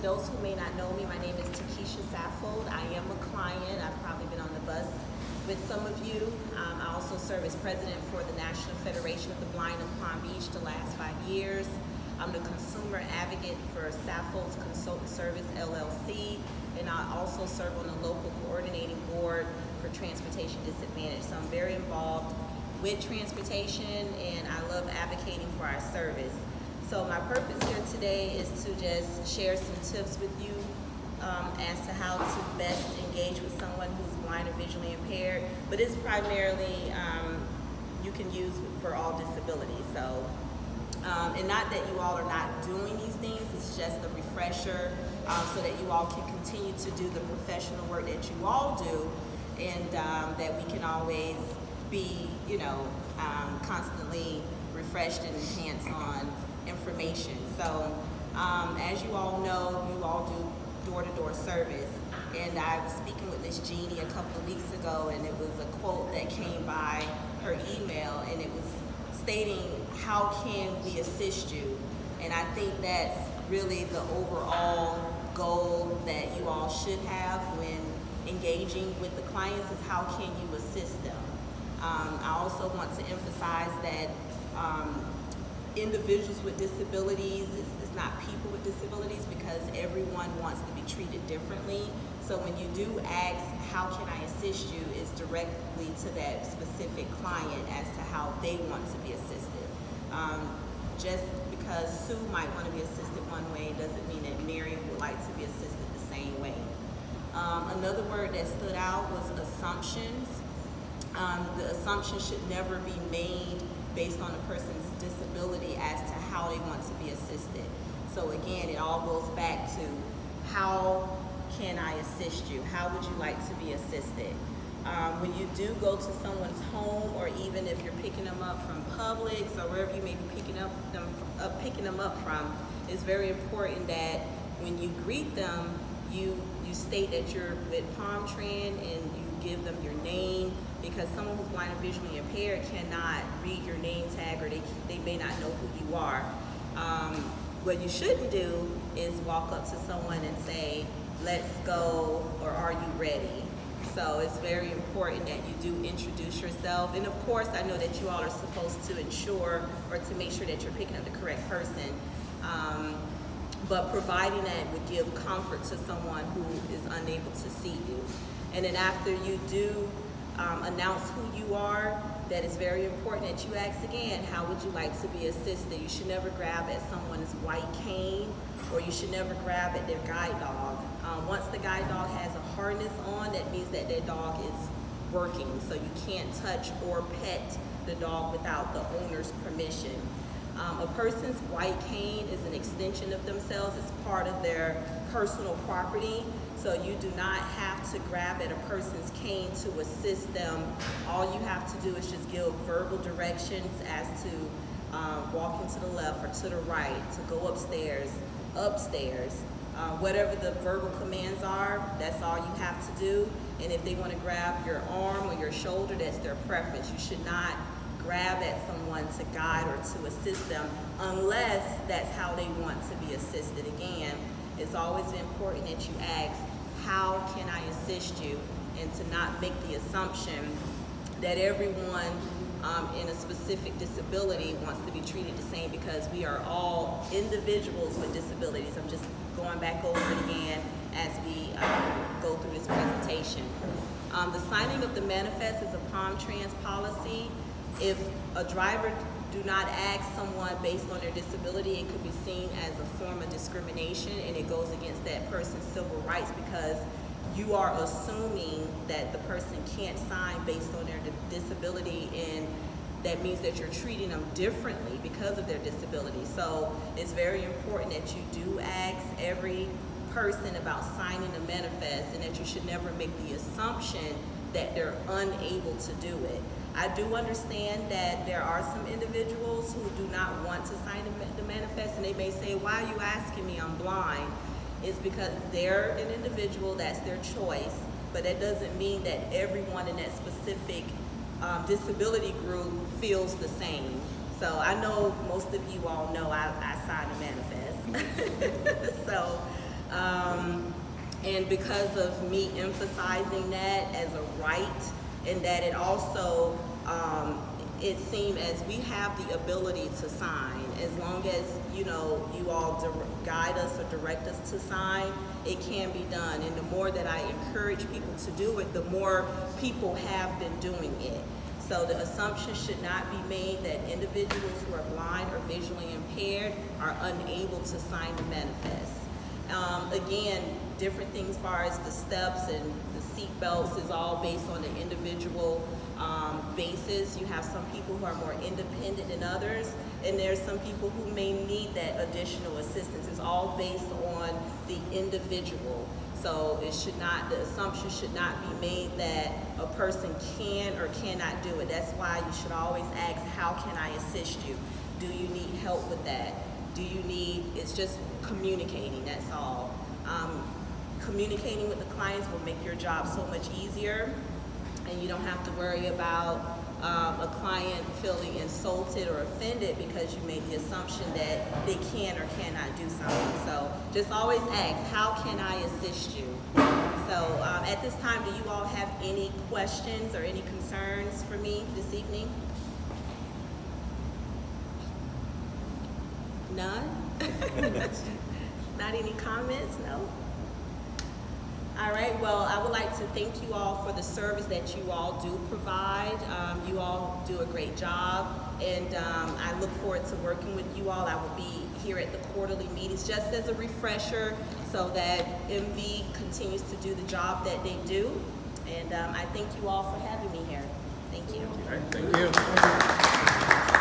those who may not know me, my name is Takesha Saffold. I am a client. I've probably been on the bus with some of you. I also serve as president for the National Federation of the Blind of Palm Beach the last 5 years. I'm the consumer advocate for Saffold's Consultant Service, LLC, and I also serve on the local coordinating board for Transportation Disadvantage. So I'm very involved with transportation, and I love advocating for our service. So my purpose here today is to just share some tips with you as to how to best engage with someone who's blind or visually impaired, but it's primarily you can use for all disabilities. So, and not that you all are not doing these things, it's just a refresher so that you all can continue to do the professional work that you all do, and that we can always be, constantly refreshed and enhanced on information. So as you all know, you all do door-to-door service, and I was speaking with Miss Jeannie a couple of weeks ago, and it was a quote that came by her email, and it was stating, how can we assist you? And I think that's really the overall goal that you all should have when engaging with the clients, is how can you assist them? I also want to emphasize that individuals with disabilities is not people with disabilities, because everyone wants to be treated differently. So when you do ask, how can I assist you, is directly to that specific client as to how they want to be assisted. Just because Sue might want to be assisted one way doesn't mean that Mary would like to be assisted the same way. Another word that stood out was assumptions. The assumption should never be made based on a person's disability as to how they want to be assisted. So again, it all goes back to, how can I assist you? How would you like to be assisted? When you do go to someone's home, or even if you're picking them up from Publix or wherever you may be picking them up from, it's very important that when you greet them, you state that you're with PalmTran and you give them your name, because someone who's blind or visually impaired cannot read your name tag, or they may not know who you are. What you shouldn't do is walk up to someone and say, let's go, or are you ready? So it's very important that you do introduce yourself. And of course, I know that you all are supposed to ensure, or to make sure that you're picking up the correct person. But providing that would give comfort to someone who is unable to see you. And then after you do announce who you are, that is very important that you ask again, how would you like to be assisted? You should never grab at someone's white cane, or you should never grab at their guide dog. Once the guide dog has a harness on, that means that their dog is working. So you can't touch or pet the dog without the owner's permission. A person's white cane is an extension of themselves. It's part of their personal property. So you do not have to grab at a person's cane to assist them. All you have to do is just give verbal directions as to walking to the left or to the right, to go upstairs, whatever the verbal commands are, that's all you have to do. And if they want to grab your arm or your shoulder, that's their preference. You should not grab at someone to guide or to assist them unless that's how they want to be assisted. Again, it's always important that you ask, how can I assist you? And to not make the assumption that everyone in a specific disability wants to be treated the same, because we are all individuals with disabilities. I'm just going back over it again as we go through this presentation. The signing of the manifest is a PalmTran's policy. If a driver do not ask someone based on their disability, it could be seen as a form of discrimination, and it goes against that person's civil rights, because you are assuming that the person can't sign based on their disability, and that means that you're treating them differently because of their disability. So it's very important that you do ask every person about signing the manifest, and that you should never make the assumption that they're unable to do it. I do understand that there are some individuals who do not want to sign the manifest, and they may say, why are you asking me? I'm blind. It's because they're an individual, that's their choice, but that doesn't mean that everyone in that specific disability group feels the same. So I know most of you all know I signed a manifest. So And because of me emphasizing that as a right, and that it also, it seemed as we have the ability to sign, as long as, you know, you all guide us or direct us to sign, it can be done. And the more that I encourage people to do it, the more people have been doing it. So the assumption should not be made that individuals who are blind or visually impaired are unable to sign the manifest. Again, different things as far as the steps and the seat belts is all based on the individual basis. You have some people who are more independent than others, and there's some people who may need that additional assistance. It's all based on the individual. So it should not, the assumption should not be made that a person can or cannot do it. That's why you should always ask, how can I assist you? Do you need help with that? Do you need, it's just communicating, that's all. Communicating with the clients will make your job so much easier, and you don't have to worry about a client feeling insulted or offended because you made the assumption that they can or cannot do something. So just always ask, how can I assist you? So at this time, do you all have any questions or any concerns for me this evening? None? Not any comments? No? All right, well, I would like to thank you all for the service that you all do provide. You all do a great job, and I look forward to working with you all. I will be here at the quarterly meetings just as a refresher so that MV continues to do the job that they do. And I thank you all for having me here. Thank you. All right, thank you.